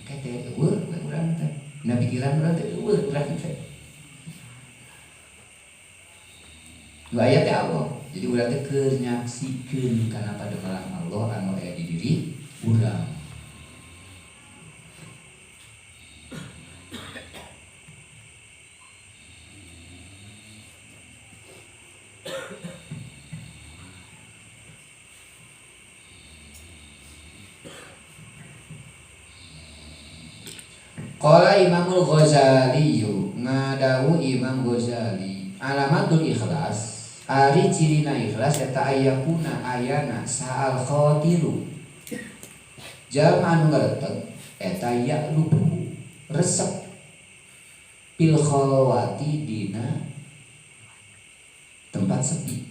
Kete eueuh urang teh. Na pikiran urang teh eueuh urang teh. Nu aya teh Allah. Jadi urang teh keur nyaksikeun kana pademelan Allah anu aya di diri urang. Qala Imamul Ghazali ngadawu Imam Ghazali alamatul ikhlas ari cirina ikhlas eta ayakuna ayana saal khatiru jalma anu ngaretek eta ya'lubu resep pil khalawati dina tempat sepi.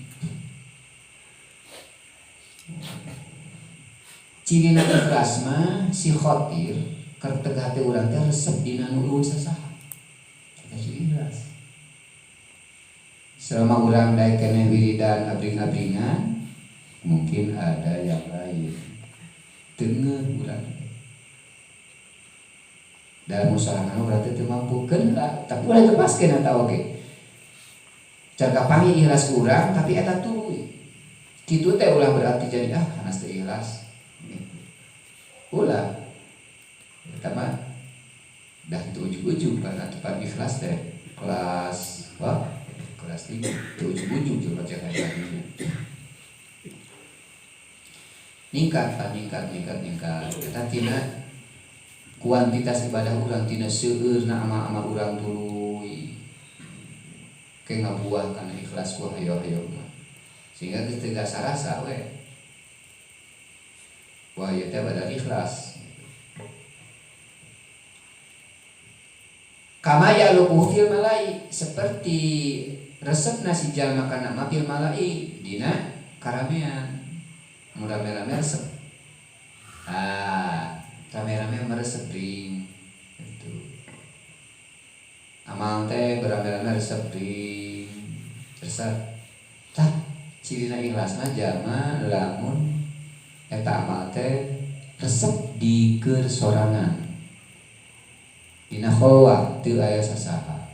Cirina ikhlas mah si khatir kerteg hati urang teh resep dina nu ulun sasaha. Eta ikhlas. Selama urang daek keneh wiridan abring-abringan, mungkin ada yang lain. Teungeuh urang. Dalam usaha urang teh teu mampukeun tapi urang tepaskeun eta oge. Jaga panggil ikhlas urang tapi eta tuluy. Kitu teh ulah berarti jadi hanas teh ikhlas. Ulah eta mah dah itu ujug-ujug karena tempat ikhlas teh kelas kelas 3 itu ujug-ujug coba cek aja ningkat eta tina kuantitas ibadah urang tina seueurna amal-amal urang tuluy ke ngabuah kana ikhlas ku hayo-hayo mah sehingga geus teu gasa rasa we Wah ieu teh badal ikhlas. Kama yaluquhu fil malai, seperti resepna si jalma kana mapil malai dina karamean. Mun rame-rame resep. Rame-rame meresep ring itu. Amal teh berame-rame resep ring. Resep. Tah cirina ikhlasna jalma lamun eta amal teh resep di keur sorangan. Dina khalwah teu aya sasaha.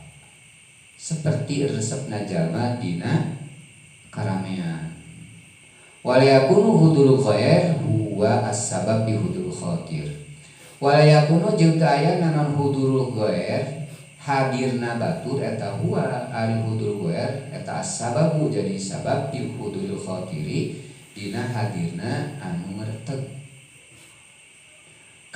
Seperti resepna jalma dina karamean. Wal yakunu hudul khair huwa as-sabab bi hudul khatir. Wal yakunu jeung teu aya nanon hudul khair hadirna batur eta huwa ari hudul khair eta as-sababu jadi sabab bi hudul khatiri dina hadirna anu ngerteg.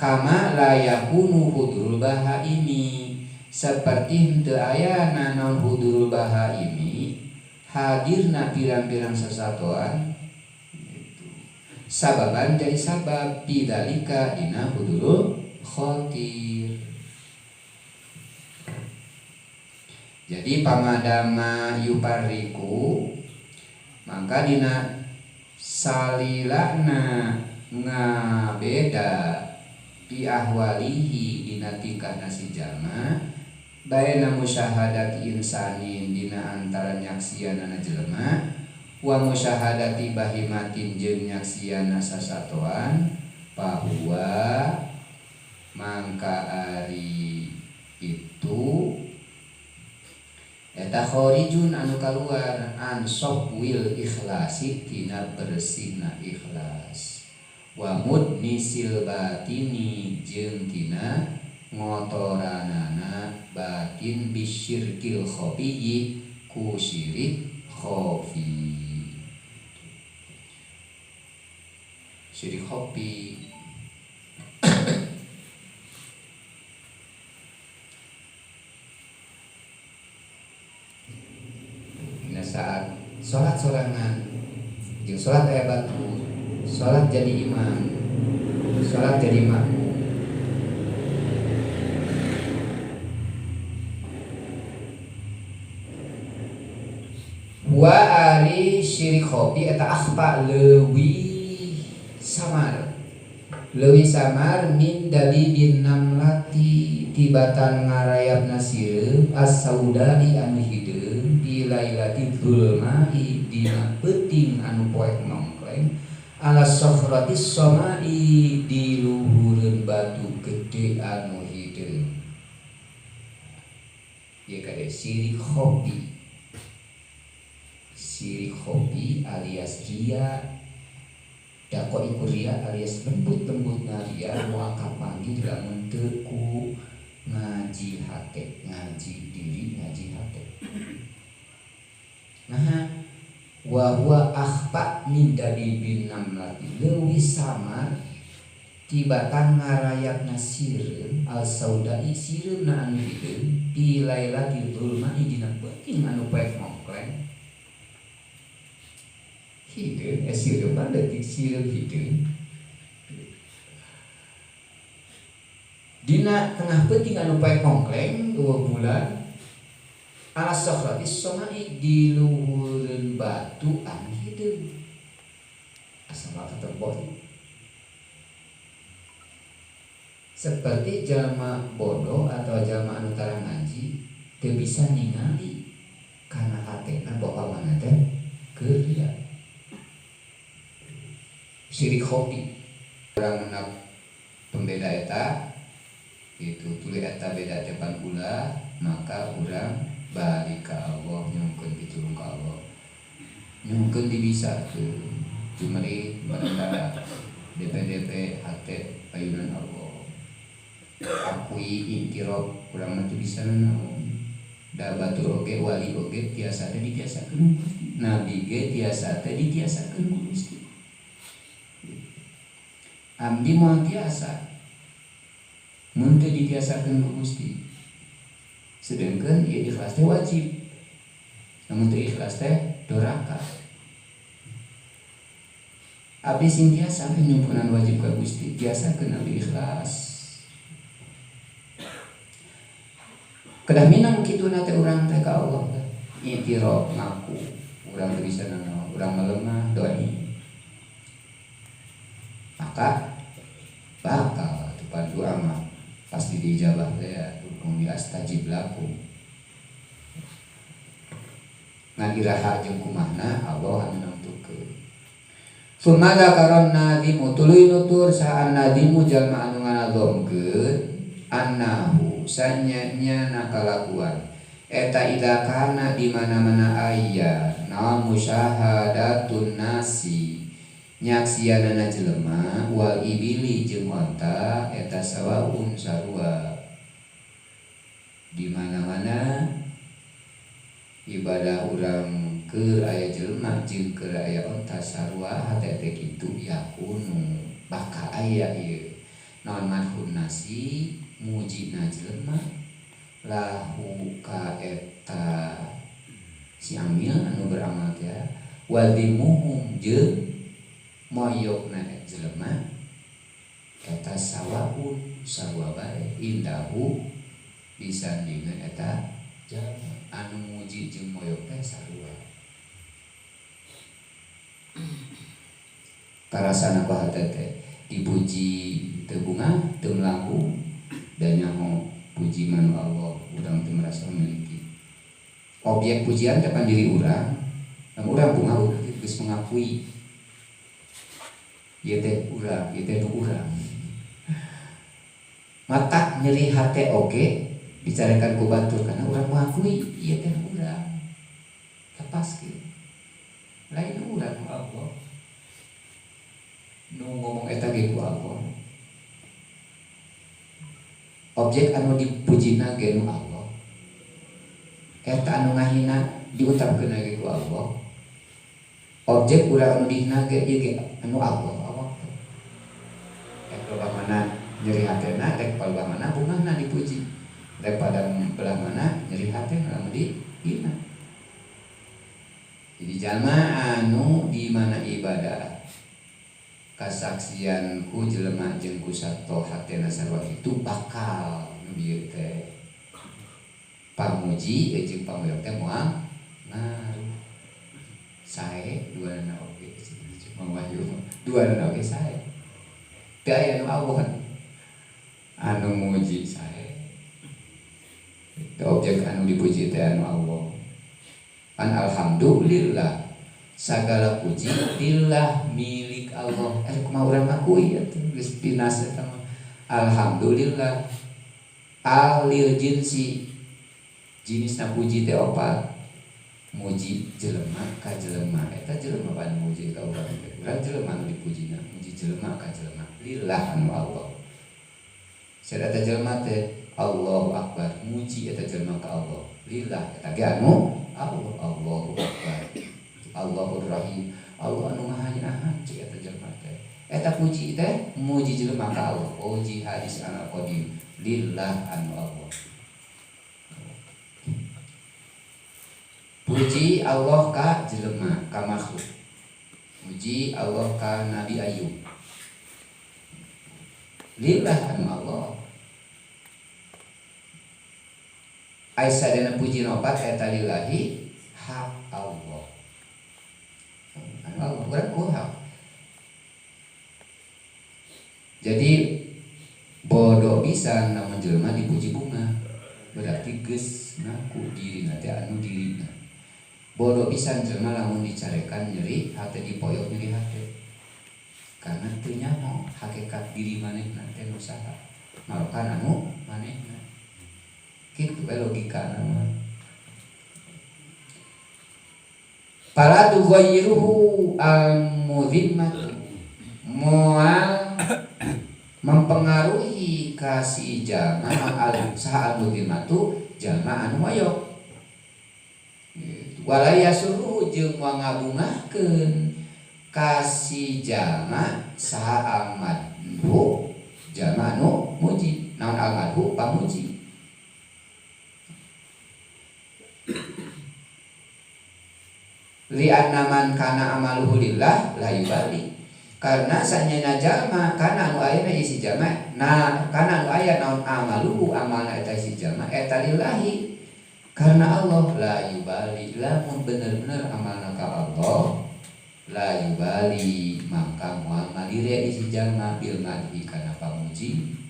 Kama la yakunu hudurul bahaimi, seperti henteu aya nanon hudurul bahaimi hadirna pirang-pirang sasatoan gitu. Sababan jadi sabab bidzalika dina hudurul khatir. Jadi pamadama yupariku maka dina salilana ngabeda bi ahwalihi dina tingkahna si jalma baina musyahadati insanin dina antara nyaksianana jelema wa musyahadati bahimatin jeung nyaksiana sasatoan bahwa mangka ari itu eta khorijun anu kaluar an sofwil ikhlasi tina bersihna ikhlas wa mudnisil batini jeung tina ngotoranana batin bisyirkil khofi ku syirik khofi. Syirik khofi nah saat sholat sorangan jeung sholat aya batu, sholat jadi imam, sholat jadi makmum. Wa ari syirik khofi eta akhfa leuwih samar. Leuwih samar min dalilin namlati tibatan ngarayapna sireum as-saudai anu hideung di lailati dzulmai dina peuting anu poek nongkleng ala sofratis somai di luhureun batu gede anu hideung. Ieu kade syirik khofi. Syirik khofi alias ria dako iku ria alias lembut-lembut ngaria muaka panggil lamun teu ku ngaji hate, ngaji diri, ngaji hate. Nah, wa huwa akhfa min dalibin namlati leuwih samar tibatan ngarayapna sireum al saudai sireumna anu hideung di lailatil dzulmai dina peuting anu poek mongkleng. Hideung sireum detik sireum hideung dina tengah peuting anu poek mongkleng 2 bulan ala sofratis somai di luhureun batu anu hideung asa mata terbodi. Seperti jalma bodoh atau jalma anu tara ngaji teu bisa ningali kana hatena bahwa mana teh keur ria. Syirik khofi urang meunang pembeda eta itu tuluy eta beda depan ulah maka urang balik ka Allah nyungkeun pitulung ka Allah nyungkeun dibisa teu cumeri mereka DP hate ayunan Allah akui intirab urang mah teu bisa naon da batur oge wali oge tiasa teh ditiasakeun nabi ge tiasa teh ditiasakeun ku Gusti. Abdi moal tiasa mun teu ditiasakeun ku Gusti. Sedengkeun ieu ikhlas teh wajib. Namun teu ikhlas teh doraka. Abdi sing biasa nyumpunan wajib ka Gusti biasa kena ikhlas. Kedah minang kitu nate urang teh ka Allah. Itiro ngaku urang teu bisa nanaon, urang melemah doi. Maka bakal depan doa mah pasti dijabah teh ya dukung astajib lakum. Ngagiraha jeung kumahna Allah anu nentukeun. Sumada karon nadimu tuluy nutur saan nadimu jalma anu nganadongkeun annahu sanyanya nakalakuan eta ida kana di mana-mana aya naon musyahadatun nasi nyaksianana jelema wal ibili jeung onta eta sawaun sarua di mana-mana ibadah urang keur aya jelema jeung keur aya onta sarua hate teh kitu yakunu bakal aya ieu naon madhun nasi mujina jelema lahu ka eta si amil anu beramal teh wadimuhum jeung moyokna jelema eta sawaun sarua bae indahu disandingeun eta jalma anu muji jeung moyok teh sarua. Karasana bahata teh dipuji teu bunga teu melangkung dan nyaho puji manu Allah urang teu merasa memiliki. Objek pujian depan diri urang, dan urang bunga urang geus mengakui. Ieu teh urang, ieu teh nu urang. Mata nyeri hate oge dicarekan ku batur karena urang mengakui ieu teh urang. Lepaskeun. Lain urang Allah. Nu ngomong eta ge ku Allah. Objek anu dipujina ge nu Allah. Eta anu ngahina diucapkeun ge ku Allah. Objek urang anu dihina ge ieu ge anu Allah. Ek loba mana nyeri hatena, rek loba mana bungahna dipuji. Daripada belah mana nyeri hatena anu dihina. Jadi jalma anu di mana ibadah kasaksian ku jelema jeung ku sato hatena sarua kitu bakal nu bieu teh pamuji jeung pamoyok teh moal ngaruh sae duana oge cuma wahyu duana oge sae teu aya nu Allah anu muji sae teh objek anu dipuji teh anu Allah an alhamdulillah sagala puji lillah milik Allah. Kumaha urang akui ya geus dinas eta mah. Alhamdulillah alil jinsi jenisna puji teh opat. Muji jelema ka jelema eta jelema pan muji ka urang teh. Urang jelema anu dipujina, muji jelema ka jelema. Lillah anu Allah. Sadaya jelema teh Allahu Akbar, muji eta jelema ka Allah. Lillah eta ge anu Allah, Allahu Akbar. Allahur Rahim, Allah anu maha nyahan cik eta jelema teh. Eta puji teh muji jelema ka Allah. Puji hadis ana qadim lillah anu Allah. Puji Allah ka jelema ka makhluk. Puji Allah ka Nabi Ayub. Lillah anu Allah. Aisyah puji nopat eta lillahi hak Allah. Allah berkuah. Jadi bodoh bisa namun jelema dipuji bunga berarti geus ngaku diri nanti anu dirina. Bodoh bisa jelema lamun dicarekan nyeri hate dipoyok nyeri hate karena teu nyaho hakikat diri manehna teh nu saha marokan anu manehna kitu bae logikana mah. Fala tughayyiruhu al-mudhimmatu moal mempengaruhi kasih jalma saha al-mudhimmatu jalma anu moyok wala yasuruhu jeung ngabungahkeun kasih jalma saha al-madhu jalma anu muji naon al-madhu pamuji. Li annaman kana amaluhu lillah la yubali karena sanyana jalma kana anu aya isi jalma kana anu aya naon amaluhu amalna eta isi jalma eta lillahi karena Allah la yubali lamun bener-bener amalna ka Allah la yubali maka moal malire isi jalma bil madhi kana pamuji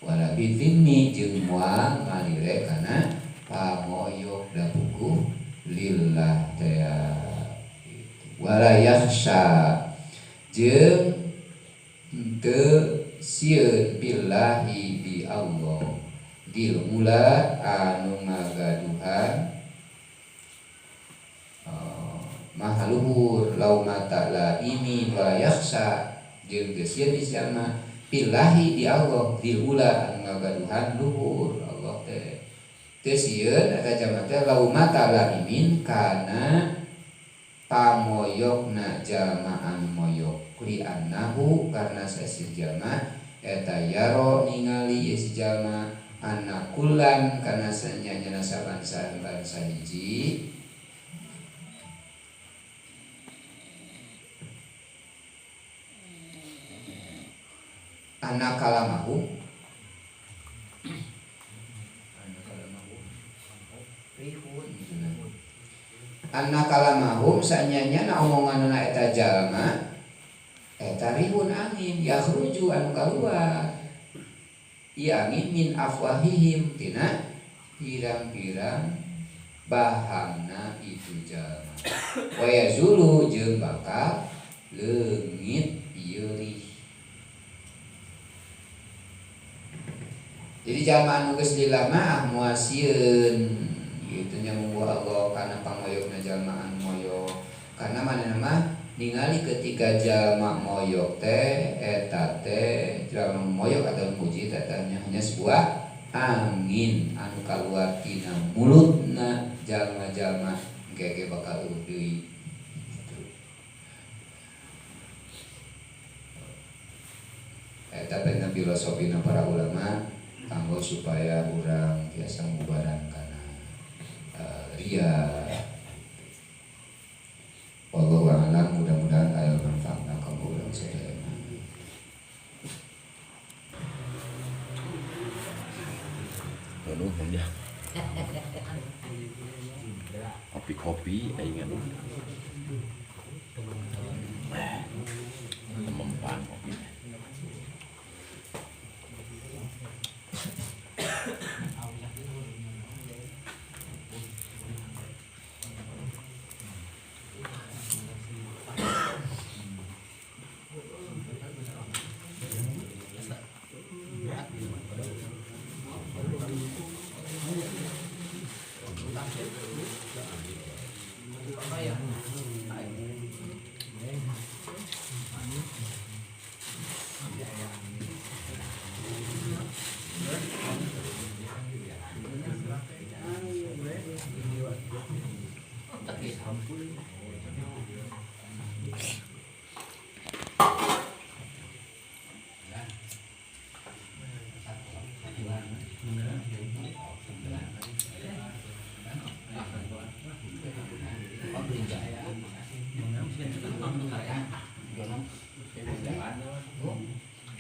wala bizimmi jeung moal malire kana pamoyok da puguh lillah teh wala yakhsha jeung teu sieun billahi di Allah dil mula anu ngagaduhan mahaluhur laumata laimi wala yakhsha jeung teu sieun isana billahi di Allah dil mula anu ngagaduhan luhur Allah teh teu sieun eta jamak teh laumata laimin kana pamoyokna jalmaan moyok li annahu karena sesi jalma eta yaro ningali si jalma anakulan karena sanyanya saban-saban sahiji anakalamahu anakalamahu sanyanya na omonganna eta jalma eta rihun angin yakhruju anu kaluar ieu angin min afwahihim tina pirang-pirang bahanna itu jalma wa yazulu jeung bakal leungit ieu rih. Jadi jalma anu geus lila mah moal sieun kitu nya mungguh Allah kana pamoyokna jalma anu moyok karena manehna mah ningali ketika jalma moyok teh eta teh jalma moyok atau muji tetanya hanya sebuah angin anu kaluar tina mulutna jalma-jalma gege bakal deui. Eta pena filosofina para ulama kanggo supaya urang tiasa ngubaran kana ria. Wallahu a'lam, mudah-mudahan aya manfaatna kanggo urang sadaya. Nuhun ya. Kopi-kopi aing anu. Mempan kopi.